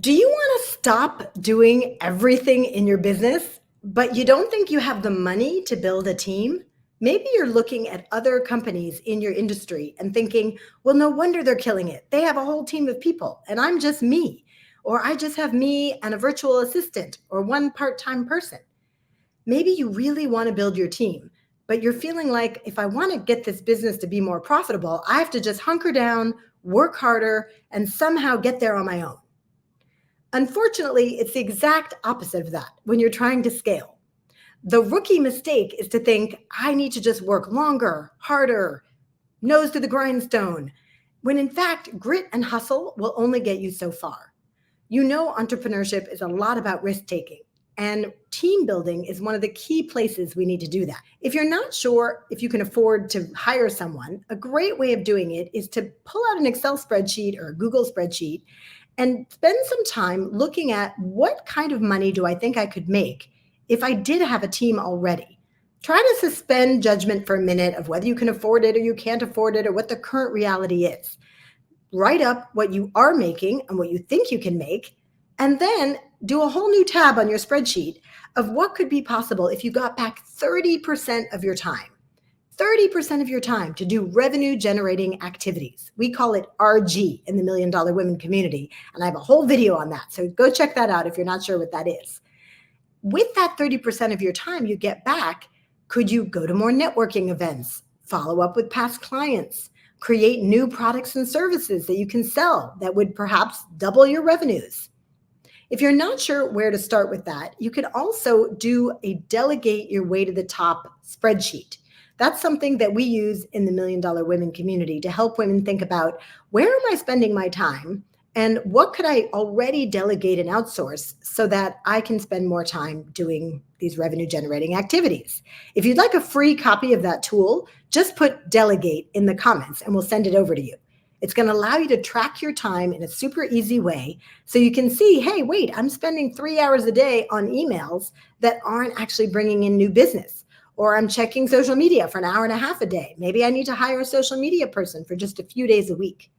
Do you want to stop doing everything in your business, but you don't think you have the money to build a team? Maybe you're looking at other companies in your industry and thinking, well, no wonder they're killing it. They have a whole team of people, and I'm just me. Or I just have me and a virtual assistant or one part time person. Maybe you really want to build your team, but you're feeling like if I want to get this business to be more profitable, I have to just hunker down, work harder, and somehow get there on my own. Unfortunately, it's the exact opposite of that when you're trying to scale. The rookie mistake is to think, I need to just work longer, harder, nose to the grindstone, when in fact, grit and hustle will only get you so far. You know, entrepreneurship is a lot about risk taking, and team building is one of the key places we need to do that. If you're not sure if you can afford to hire someone, a great way of doing it is to pull out an Excel spreadsheet or a Google spreadsheet and spend some time looking at what kind of money do I think I could make if I did have a team already. Try to suspend judgment for a minute of whether you can afford it or you can't afford it or what the current reality is. Write up what you are making and what you think you can make, and then do a whole new tab on your spreadsheet of what could be possible if you got back 30% of your time. 30% of your time to do revenue generating activities. We call it RG in the Million Dollar Women community. And I have a whole video on that. So go check that out if you're not sure what that is. With that 30% of your time you get back, could you go to more networking events, follow up with past clients, create new products and services that you can sell that would perhaps double your revenues? If you're not sure where to start with that, you could also do a delegate your way to the top spreadsheet. That's something that we use in the Million Dollar Women community to help women think about, where am I spending my time and what could I already delegate and outsource so that I can spend more time doing these revenue generating activities. If you'd like a free copy of that tool, just put delegate in the comments and we'll send it over to you. It's going to allow you to track your time in a super easy way so you can see, hey, wait, I'm spending 3 hours a day on emails that aren't actually bringing in new business. Or I'm checking social media for an hour and a half a day. Maybe I need to hire a social media person for just a few days a week.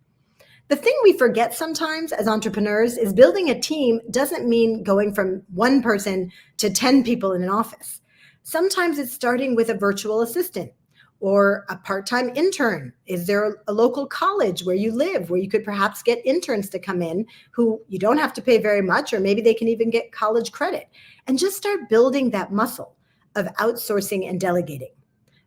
The thing we forget sometimes as entrepreneurs is building a team doesn't mean going from one person to 10 people in an office. Sometimes it's starting with a virtual assistant or a part-time intern. Is there a local college where you live where you could perhaps get interns to come in who you don't have to pay very much, or maybe they can even get college credit, and just start building that muscle of outsourcing and delegating.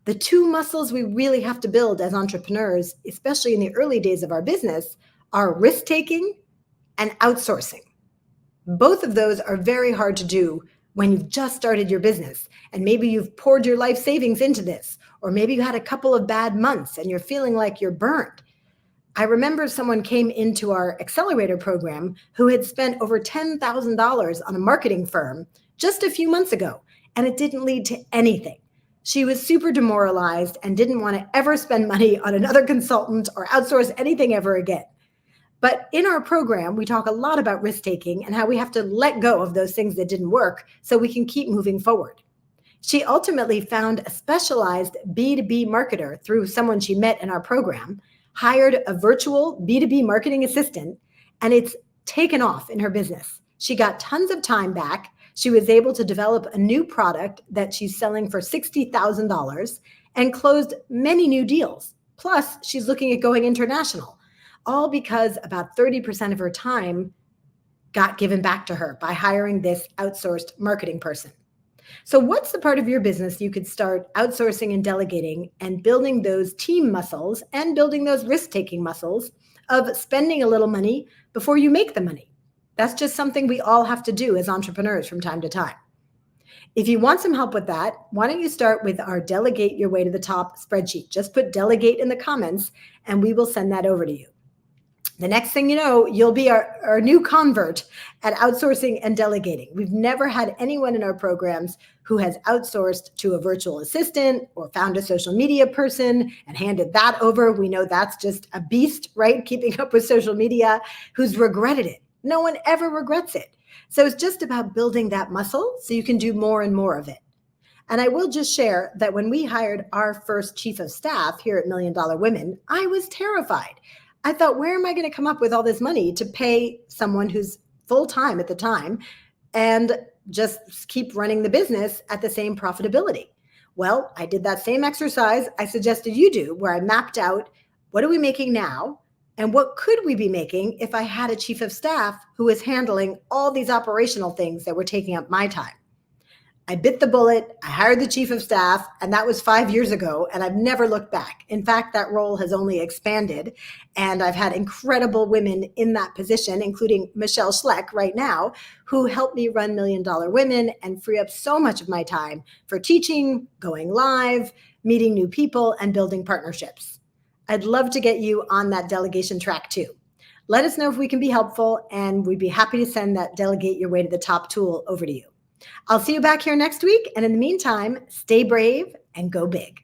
The two muscles we really have to build as entrepreneurs, especially in the early days of our business, are risk-taking and outsourcing. Both of those are very hard to do when you've just started your business and maybe you've poured your life savings into this, or maybe you had a couple of bad months and you're feeling like you're burned. I remember someone came into our accelerator program who had spent over $10,000 on a marketing firm just a few months ago, and it didn't lead to anything. She was super demoralized and didn't want to ever spend money on another consultant or outsource anything ever again. But in our program, we talk a lot about risk taking and how we have to let go of those things that didn't work so we can keep moving forward. She ultimately found a specialized B2B marketer through someone she met in our program, hired a virtual B2B marketing assistant, and it's taken off in her business. She got tons of time back. She was able to develop a new product that she's selling for $60,000 and closed many new deals. Plus, she's looking at going international, all because about 30% of her time got given back to her by hiring this outsourced marketing person. So what's the part of your business you could start outsourcing and delegating and building those team muscles and building those risk-taking muscles of spending a little money before you make the money? That's just something we all have to do as entrepreneurs from time to time. If you want some help with that, why don't you start with our Delegate Your Way to the Top spreadsheet? Just put delegate in the comments and we will send that over to you. The next thing you know, you'll be our new convert at outsourcing and delegating. We've never had anyone in our programs who has outsourced to a virtual assistant or found a social media person and handed that over. We know that's just a beast, right? Keeping up with social media, who's regretted it. No one ever regrets it. So it's just about building that muscle so you can do more and more of it. And I will just share that when we hired our first chief of staff here at Million Dollar Women, I was terrified. I thought, where am I going to come up with all this money to pay someone who's full time at the time and just keep running the business at the same profitability. Well, I did that same exercise I suggested you do, where I mapped out what are we making now and what could we be making if I had a chief of staff who was handling all these operational things that were taking up my time. I bit the bullet. I hired the chief of staff, and that was 5 years ago, and I've never looked back. In fact, that role has only expanded, and I've had incredible women in that position, including Michelle Schleck right now, who helped me run Million Dollar Women and free up so much of my time for teaching, going live, meeting new people, and building partnerships. I'd love to get you on that delegation track too. Let us know if we can be helpful, and we'd be happy to send that Delegate Your Way to the Top tool over to you. I'll see you back here next week. And in the meantime, stay brave and go big.